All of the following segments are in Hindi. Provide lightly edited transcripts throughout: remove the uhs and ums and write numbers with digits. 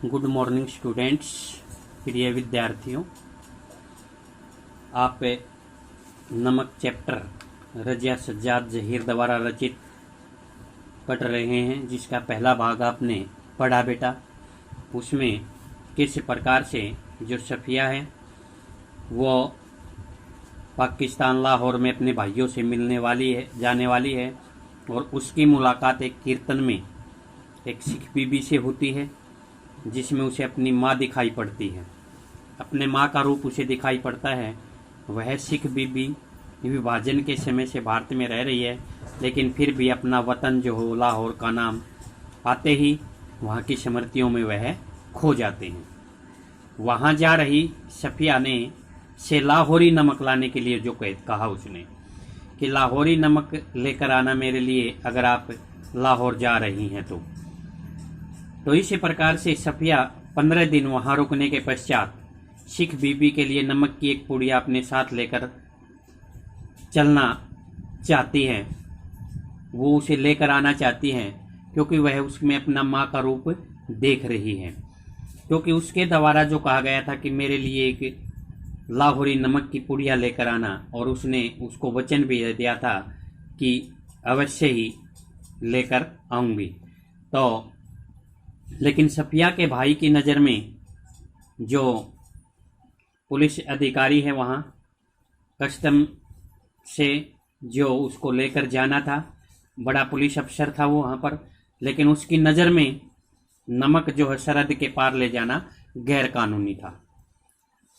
गुड मॉर्निंग स्टूडेंट्स, प्रिय विद्यार्थियों। आप नमक चैप्टर रजिया सज्जाद जहीर द्वारा रचित पढ़ रहे हैं, जिसका पहला भाग आपने पढ़ा बेटा। उसमें किस प्रकार से जो सफिया है वो पाकिस्तान लाहौर में अपने भाइयों से जाने वाली है और उसकी मुलाकात एक कीर्तन में एक सिख बीबी से होती है, जिसमें उसे अपनी माँ दिखाई पड़ती है। अपने माँ का रूप उसे दिखाई पड़ता है। वह सिख बीबी विभाजन के समय से भारत में रह रही है, लेकिन फिर भी अपना वतन जो हो लाहौर का नाम आते ही वहाँ की स्मृतियों में वह खो जाते हैं। वहाँ जा रही सफिया ने से लाहौरी नमक लाने के लिए जो कहा उसने कि लाहौरी नमक लेकर आना मेरे लिए, अगर आप लाहौर जा रही हैं तो इसी प्रकार से सफिया 15 दिन वहां रुकने के पश्चात सिख बीबी के लिए नमक की एक पुड़िया अपने साथ लेकर चलना चाहती है। वो उसे लेकर आना चाहती है क्योंकि वह उसमें अपना माँ का रूप देख रही है। क्योंकि उसके द्वारा जो कहा गया था कि मेरे लिए एक लाहौरी नमक की पुड़िया लेकर आना, और उसने उसको वचन भी दिया था कि अवश्य ही लेकर आऊंगी। तो लेकिन सफिया के भाई की नज़र में जो पुलिस अधिकारी है वहाँ कस्टम से जो उसको लेकर जाना था, बड़ा पुलिस अफसर था वो वहाँ पर, लेकिन उसकी नज़र में नमक जो है सरहद के पार ले जाना गैर कानूनी था।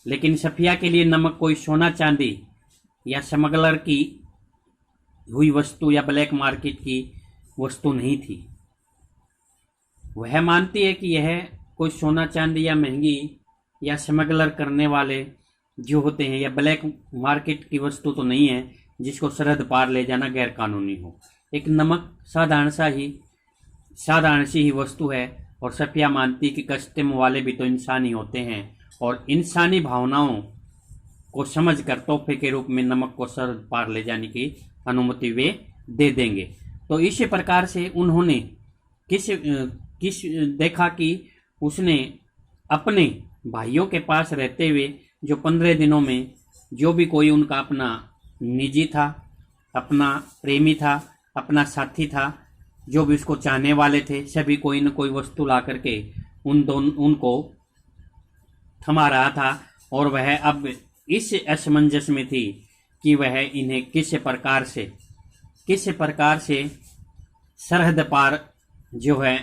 लेकिन सफिया के लिए नमक कोई सोना चांदी या स्मगलर की हुई वस्तु या ब्लैक मार्केट की वस्तु नहीं थी। वह मानती है कि यह कोई सोना चांदी या महंगी या स्मगलर करने वाले जो होते हैं या ब्लैक मार्केट की वस्तु तो नहीं है जिसको सरहद पार ले जाना गैर कानूनी हो। एक नमक साधारण सी ही वस्तु है। और सफिया मानती कि कस्टम वाले भी तो इंसान ही होते हैं और इंसानी भावनाओं को समझकर तोहफे के रूप में नमक को सरहद पार ले जाने की अनुमति वे दे देंगे। तो इसी प्रकार से उन्होंने किस देखा कि उसने अपने भाइयों के पास रहते हुए जो 15 दिनों में जो भी कोई उनका अपना निजी था, अपना प्रेमी था, अपना साथी था, जो भी उसको चाहने वाले थे, सभी कोई न कोई वस्तु ला करके उनको थमा रहा था। और वह अब इस असमंजस में थी कि वह इन्हें किस प्रकार से सरहद पार जो है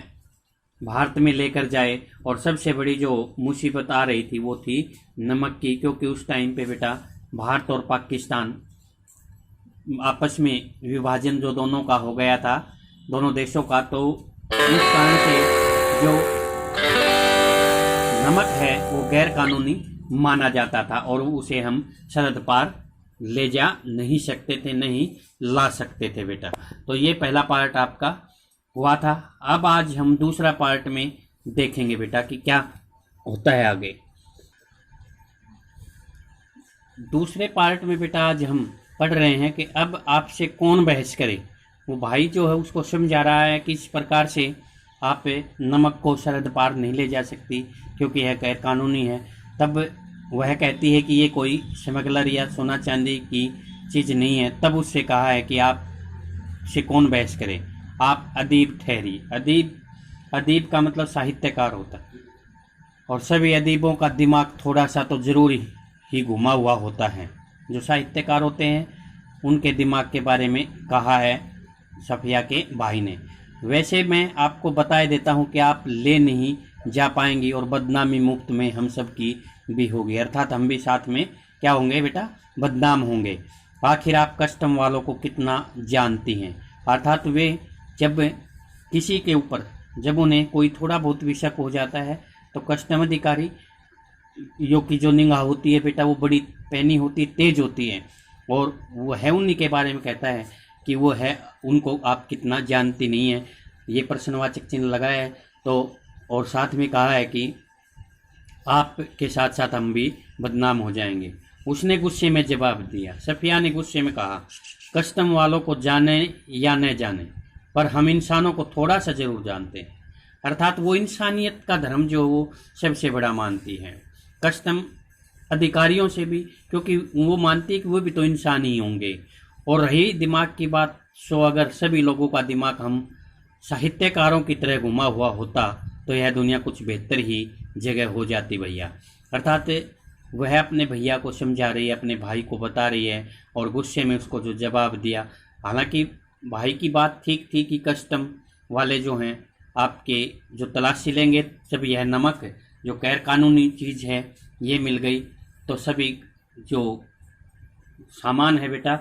भारत में लेकर जाए। और सबसे बड़ी जो मुसीबत आ रही थी वो थी नमक की, क्योंकि उस टाइम पे बेटा भारत और पाकिस्तान आपस में विभाजन जो दोनों का हो गया था, दोनों देशों का, तो उस कारण से जो नमक है वो गैर कानूनी माना जाता था और उसे हम सरहद पार ले जा नहीं सकते थे, नहीं ला सकते थे बेटा। तो ये पहला पार्ट आपका हुआ था। अब आज हम दूसरा पार्ट में देखेंगे बेटा कि क्या होता है आगे। दूसरे पार्ट में बेटा आज हम पढ़ रहे हैं कि अब आपसे कौन बहस करे। वो भाई जो है उसको समझा रहा है कि इस प्रकार से आप नमक को सरहद पार नहीं ले जा सकती क्योंकि यह गैर कानूनी है। तब वह कहती है कि ये कोई स्मगलर या सोना चांदी की चीज़ नहीं है। तब उससे कहा है कि आप से कौन बहस करे, आप अदीब ठहरी। अदीब का मतलब साहित्यकार होता है, और सभी अदीबों का दिमाग थोड़ा सा तो जरूर ही घुमा हुआ होता है। जो साहित्यकार होते हैं उनके दिमाग के बारे में कहा है सफिया के भाई ने। वैसे मैं आपको बता देता हूँ कि आप ले नहीं जा पाएंगी और बदनामी मुक्त में हम सब की भी होगी, अर्थात हम भी साथ में क्या होंगे बेटा, बदनाम होंगे। आखिर आप कस्टम वालों को कितना जानती हैं, अर्थात वे जब किसी के ऊपर जब उन्हें कोई थोड़ा बहुत भी शक हो जाता है तो कस्टम अधिकारी जो निगाह होती है बेटा वो बड़ी पैनी होती, तेज होती है, और वो है उन्हीं के बारे में कहता है कि वो है, उनको आप कितना जानती नहीं है। ये प्रश्नवाचक चिन्ह लगाया है। तो और साथ में कहा है कि आपके साथ साथ हम भी बदनाम हो जाएंगे। उसने गुस्से में जवाब दिया, सफिया ने गुस्से में कहा, कस्टम वालों को जाने या न जाने, पर हम इंसानों को थोड़ा सा जरूर जानते हैं। अर्थात वो इंसानियत का धर्म जो वो सबसे बड़ा मानती है, कस्टम अधिकारियों से भी, क्योंकि वो मानती है कि वो भी तो इंसान ही होंगे। और रही दिमाग की बात, सो अगर सभी लोगों का दिमाग हम साहित्यकारों की तरह घुमा हुआ होता तो यह दुनिया कुछ बेहतर ही जगह हो जाती भैया। अर्थात वह अपने भैया को समझा रही है, अपने भाई को बता रही है, और गुस्से में उसको जो जवाब दिया, हालांकि भाई की बात ठीक थी कि कस्टम वाले जो हैं आपके जो तलाशी लेंगे, जब यह नमक जो गैर कानूनी चीज़ है ये मिल गई तो सभी जो सामान है बेटा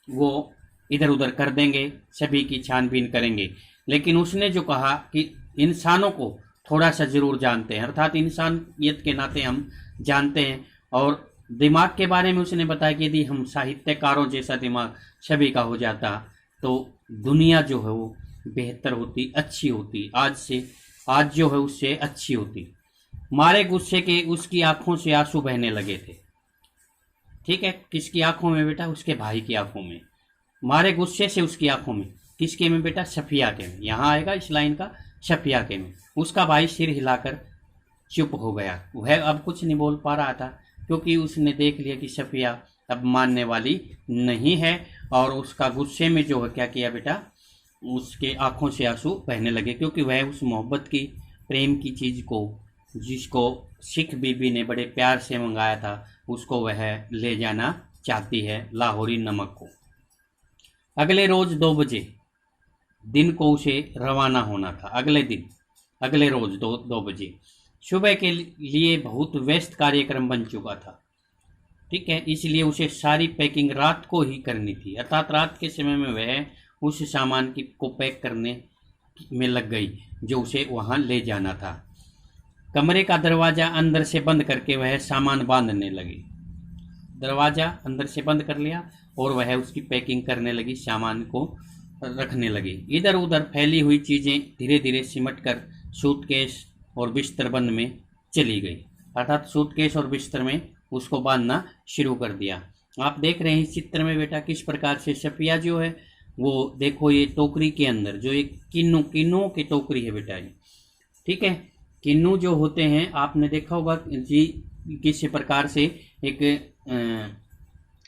वो इधर उधर कर देंगे, सभी की छानबीन करेंगे। लेकिन उसने जो कहा कि इंसानों को थोड़ा सा जरूर जानते हैं, अर्थात इंसानियत के नाते हम जानते हैं। और दिमाग के बारे में उसने बताया कि यदि हम साहित्यकारों जैसा दिमाग सभी का हो जाता तो दुनिया जो है वो बेहतर होती, अच्छी होती, आज जो है उससे अच्छी होती। मारे गुस्से के उसकी आंखों से आंसू बहने लगे थे। ठीक है, किसकी आंखों में बेटा? उसके भाई की आंखों में। मारे गुस्से से उसकी आंखों में, किसके में बेटा? सफिया के में। यहाँ आएगा इस लाइन का, सफिया के में। उसका भाई सिर हिलाकर चुप हो गया, वह अब कुछ नहीं बोल पा रहा था, क्योंकि उसने देख लिया कि सफिया अब मानने वाली नहीं है। और उसका गुस्से में जो है क्या किया बेटा, उसके आंखों से आंसू बहने लगे, क्योंकि वह उस मोहब्बत की, प्रेम की चीज़ को, जिसको सिख बीबी ने बड़े प्यार से मंगाया था, उसको वह ले जाना चाहती है, लाहौरी नमक को। अगले रोज 2 बजे दिन को उसे रवाना होना था। अगले रोज 2 बजे सुबह के लिए बहुत व्यस्त कार्यक्रम बन चुका था। ठीक है, इसलिए उसे सारी पैकिंग रात को ही करनी थी, अर्थात रात के समय में वह उस सामान को पैक करने में लग गई जो उसे वहां ले जाना था। कमरे का दरवाज़ा अंदर से बंद करके वह सामान बांधने लगी। दरवाज़ा अंदर से बंद कर लिया और वह उसकी पैकिंग करने लगी, सामान को रखने लगी। इधर उधर फैली हुई चीज़ें धीरे धीरे सिमट कर सूटकेस और बिस्तर बंद में चली गई, अर्थात सूटकेस और बिस्तर में उसको बांधना शुरू कर दिया। आप देख रहे हैं इस चित्र में बेटा किस प्रकार से सफिया जो है वो, देखो ये टोकरी के अंदर जो एक किन्नू की टोकरी है बेटा ये। ठीक है, किन्नू जो होते हैं आपने देखा होगा जी, किस प्रकार से एक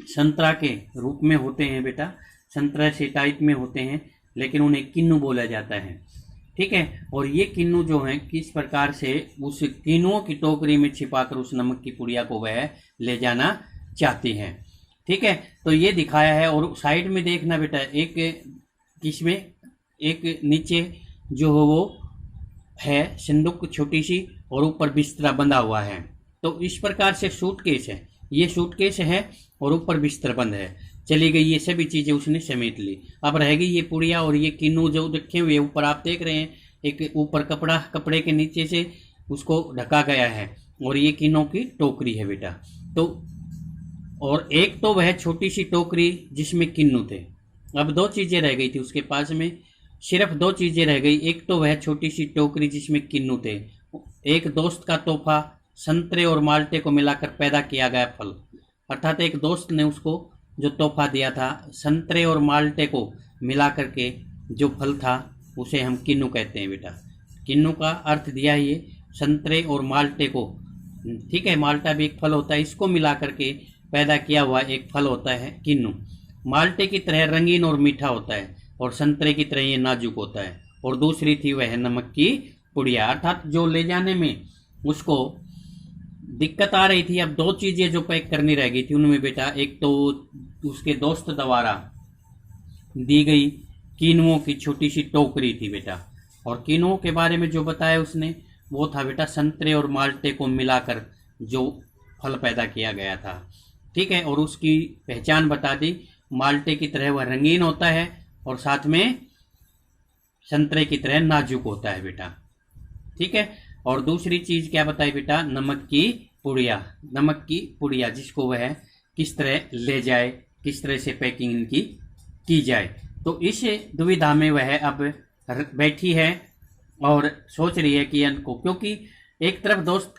संतरा के रूप में होते हैं बेटा, संतरा से टाइप में होते हैं, लेकिन उन्हें किन्नू बोला जाता है। ठीक है, और ये किन्नू जो हैं किस प्रकार से उस किन्नुओं की टोकरी में छिपाकर उस नमक की पुड़िया को वह ले जाना चाहती हैं। ठीक है, तो ये दिखाया है। और साइड में देखना बेटा, एक किसमें, एक नीचे जो हो वो है संदूक छोटी सी, और ऊपर बिस्तरा बंधा हुआ है। तो इस प्रकार से सूटकेस है, ये सूटकेस है और ऊपर बिस्तर बंद है। चली गई ये सभी चीज़ें उसने समेट ली। अब रह गई ये पुड़िया और ये किन्नू जो रखे हुए ऊपर, आप देख रहे हैं एक ऊपर कपड़े के नीचे से उसको ढका गया है, और ये किन्नू की टोकरी है बेटा। तो और एक तो वह छोटी सी टोकरी जिसमें किन्नू थे। अब 2 चीज़ें रह गई थी उसके पास में, सिर्फ 2 चीज़ें रह गई। एक तो वह छोटी सी टोकरी जिसमें किन्नू थे, एक दोस्त का तोहफा संतरे और माल्टे को मिलाकर पैदा किया गया फल, अर्थात एक दोस्त ने उसको जो तोहफा दिया था, संतरे और माल्टे को मिला करके जो फल था उसे हम किन्नू कहते हैं बेटा। किन्नू का अर्थ दिया ये संतरे और माल्टे को। ठीक है, माल्टा भी एक फल होता है, इसको मिला करके पैदा किया हुआ एक फल होता है किन्नू। माल्टे की तरह रंगीन और मीठा होता है, और संतरे की तरह ये नाजुक होता है। और दूसरी थी वह नमक की पुड़िया, अर्थात जो ले जाने में उसको दिक्कत आ रही थी। अब 2 चीज़ें जो पैक करनी रह गई थी उनमें बेटा, एक तो उसके दोस्त द्वारा दी गई किन्नुओं की छोटी सी टोकरी थी बेटा, और किन्नुओं के बारे में जो बताया उसने वो था बेटा संतरे और माल्टे को मिलाकर जो फल पैदा किया गया था। ठीक है, और उसकी पहचान बता दी, माल्टे की तरह वह रंगीन होता है और साथ में संतरे की तरह नाजुक होता है बेटा। ठीक है, और दूसरी चीज़ क्या बताई बेटा, नमक की पुड़िया जिसको वह किस तरह ले जाए, किस तरह से पैकिंग इनकी की जाए। तो इस दुविधा में वह अब बैठी है और सोच रही है कि इनको, क्योंकि एक तरफ दोस्त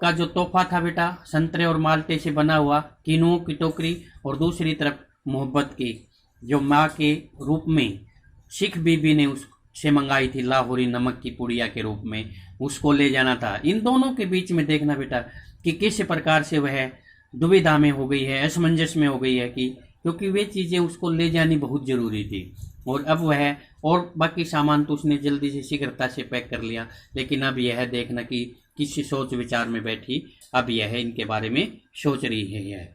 का जो तोहफा था बेटा संतरे और माल्टे से बना हुआ किन्नुओं की टोकरी, और दूसरी तरफ मोहब्बत की जो माँ के रूप में सिख बीबी ने से मंगाई थी लाहौरी नमक की पुड़िया के रूप में, उसको ले जाना था। इन दोनों के बीच में देखना बेटा कि किस प्रकार से वह दुविधा में हो गई है, असमंजस में हो गई है, कि क्योंकि वे चीज़ें उसको ले जानी बहुत ज़रूरी थी और अब वह और बाकी सामान तो उसने जल्दी से शीघ्रता से पैक कर लिया, लेकिन अब यह देखना कि किस सोच विचार में बैठी अब यह इनके बारे में सोच रही है। यह